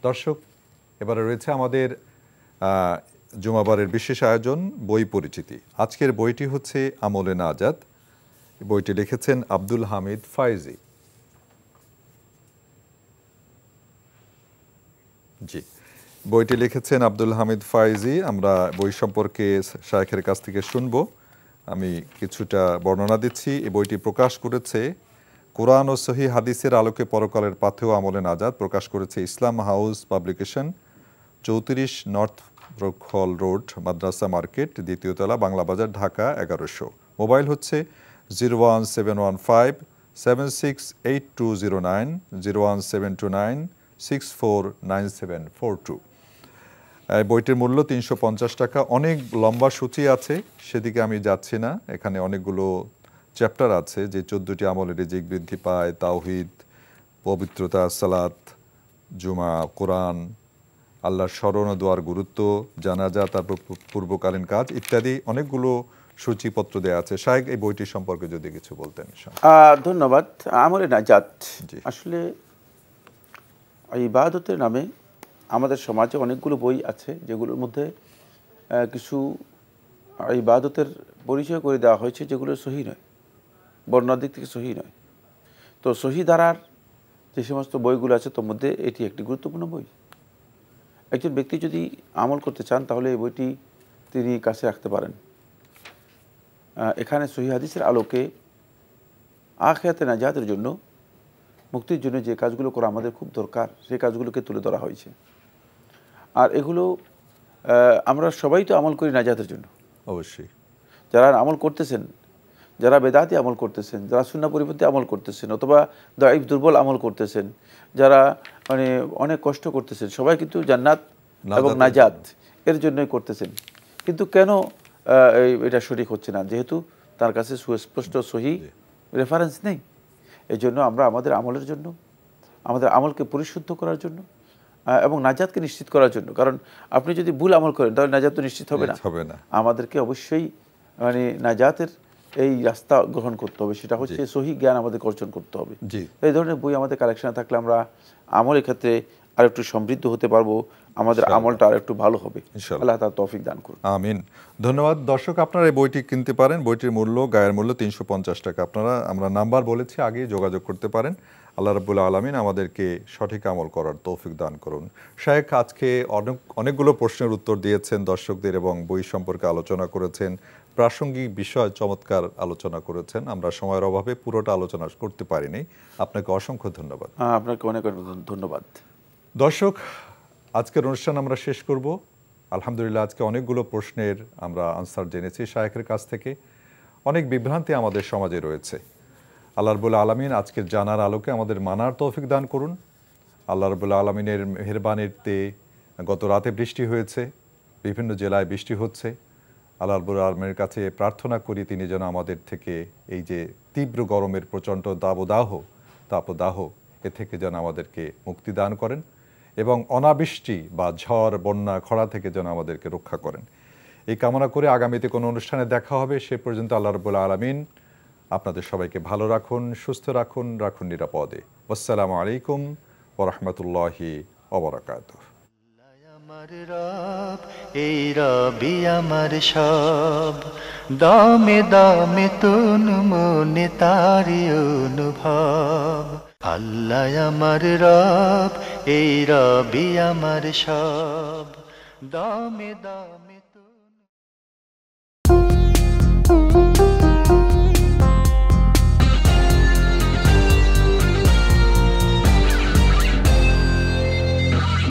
দর্শক, এবারে রয়েছে আমাদের জুমাবারের বিশেষ আয়োজন বই পরিচিতি। আজকের বইটি হচ্ছে আমলে নাজাত। বইটি লিখেছেন আব্দুল হামিদ ফায়েজি। জি, বইটি লিখেছেন আব্দুল হামিদ ফায়েজি। আমরা বই সম্পর্কে শায়েখের কাছ থেকে শুনবো। আমি কিছুটা বর্ণনা দিচ্ছি। এই বইটি প্রকাশ করেছে কোরআন ও সহিহ হাদিসের আলোকে পরকালের পাথেয় আমলে নাজাত, প্রকাশ করেছে ইসলাম হাউস পাবলিকেশন, 34 নর্থ ব্রুকহল রোড, মাদ্রাসা মার্কেট, দ্বিতীয় তলা, বাংলা বাজার, ঢাকা 1100। মোবাইল হচ্ছে 01715 768209, 01729 649742। বইটির মূল্য 350 টাকা। অনেক লম্বা সূচি আছে, সেদিকে আমি যাচ্ছি না। এখানে অনেকগুলো চ্যাপ্টার আছে, যে 14টি আমলের রিজিক বৃদ্ধি পায়, তাওহীদ, পবিত্রতা, সালাত, জুমা, কোরআন, আল্লাহর স্মরণ ও দোয়ার গুরুত্ব, জানাজা, তারপর পূর্বকালীন কাজ ইত্যাদি অনেকগুলো সূচিপত্র দেওয়া আছে। শায়েখ, এই বইটি সম্পর্কে যদি কিছু বলতেন। ধন্যবাদ। আমলে নাজাত আসলে ইবাদতের নামে আমাদের সমাজে অনেকগুলো বই আছে, যেগুলোর মধ্যে কিছু ইবাদতের পরিচয় করে দেওয়া হয়েছে যেগুলো সহি নয়, বর্ণনার দিক থেকে সহি নয়। তো সহি ধারার যে সমস্ত বইগুলো আছে তার মধ্যে এটি একটি গুরুত্বপূর্ণ বই। একজন ব্যক্তি যদি আমল করতে চান তাহলে এই বইটি তিনি কাছে রাখতে পারেন। এখানে সহি হাদিসের আলোকে আখিরাতে নাজাতের জন্য, মুক্তির জন্য যে কাজগুলো করা আমাদের খুব দরকার, সেই কাজগুলোকে তুলে ধরা হয়েছে। আর এগুলো আমরা সবাই তো আমল করি নাজাতের জন্য। অবশ্যই যারা আমল করতেছেন, যারা বেদাতি আমল করতেছেন, যারা সুন্নাহ পরিপন্থী আমল করতেছেন, অথবা দাঈফ দুর্বল আমল করতেছেন, যারা মানে অনেক কষ্ট করতেছেন, সবাই কিন্তু জান্নাত এবং নাজাত এর জন্যই করতেছেন। কিন্তু কেন এটা সঠিক হচ্ছে না? যেহেতু তার কাছে সুস্পষ্ট সহি রেফারেন্স নেই। এই জন্য আমরা আমাদের আমলের জন্য, আমাদের আমলকে পরিশুদ্ধ করার জন্য এবং নাজাতকে নিশ্চিত করার জন্য, কারণ আপনি যদি ভুল আমল করেন তাহলে নাজাত তো নিশ্চিত হবে না। আমাদেরকে অবশ্যই মানে নাজাতের এই রাস্তা গ্রহণ করতে হবে, সেটা হচ্ছে সহি জ্ঞান আমাদের অর্জন করতে হবে। এই ধরনের বই আমাদের কালেকশনে থাকলে আমরা আমলের ক্ষেত্রে আর একটু সমৃদ্ধ হতে পারবো, আমাদের আমলটা আর একটু ভালো হবে। আল্লাহ তাআলা তৌফিক দান করুন। আমিন। ধন্যবাদ। দর্শক, আপনারা এই বইটি কিনতে পারেন। বইটির মূল্য, গায়ের মূল্য 350 টাকা। আপনারা, আমরা নাম্বার বলেছি, আগেই যোগাযোগ করতে পারেন। আল্লাহ রাব্বুল আলামিন আমাদেরকে সঠিক আমল করার তৌফিক দান করুন। শায়েখ আজকে অনেকগুলো প্রশ্নের উত্তর দিয়েছেন দর্শকদের এবং বই সম্পর্কে আলোচনা করেছেন। প্রাসঙ্গিক বিষয় চমৎকার আলোচনা করেছেন। আমরা সময়ের অভাবে পুরোটা আলোচনা করতে পারিনি। আপনাকে অসংখ্য ধন্যবাদ। আপনাকে অনেক অনেক ধন্যবাদ। দর্শক, আজকের অনুষ্ঠান আমরা শেষ করব। আলহামদুলিল্লাহ, আজকে অনেকগুলো প্রশ্নের আমরা আনসার জেনেছি শায়েখের কাছ থেকে। অনেক বিভ্রান্তি আমাদের সমাজে রয়েছে। আল্লাহ রাব্বুল আলামিন আজকের জানার আলোকে আমাদের মানার তৌফিক দান করুন। আল্লাহ রাব্বুল আলামিনের মেহেরবানিতে গত রাতে বৃষ্টি হয়েছে, বিভিন্ন জেলায় বৃষ্টি হচ্ছে। আল্লাহ রাব্বুল আলামিনের কাছে প্রার্থনা করি তিনি যেন আমাদের থেকে এই যে তীব্র গরমের প্রচণ্ড তাপদাহ এ থেকে যেন আমাদেরকে মুক্তি দান করেন এবং অনাবৃষ্টি বা ঝড়, বন্যা, খরা থেকে যেন আমাদেরকে রক্ষা করেন। এই কামনা করে আগামীতে কোনো অনুষ্ঠানে দেখা হবে। সে পর্যন্ত আল্লাহ রাব্বুল আলামিন আপনাদের সবাইকে ভালো রাখুন, সুস্থ রাখুন, রাখুন নিরাপদে। আসসালামু আলাইকুম ওয়া রাহমাতুল্লাহি ওয়া বারাকাতুহু। আমার রব, এই রবি আমার সব, দামে দামে তুন মনে তারি অনুভব। আল্লাহ আমার রব, এই রবি আমার সব, দামে দামে তুন।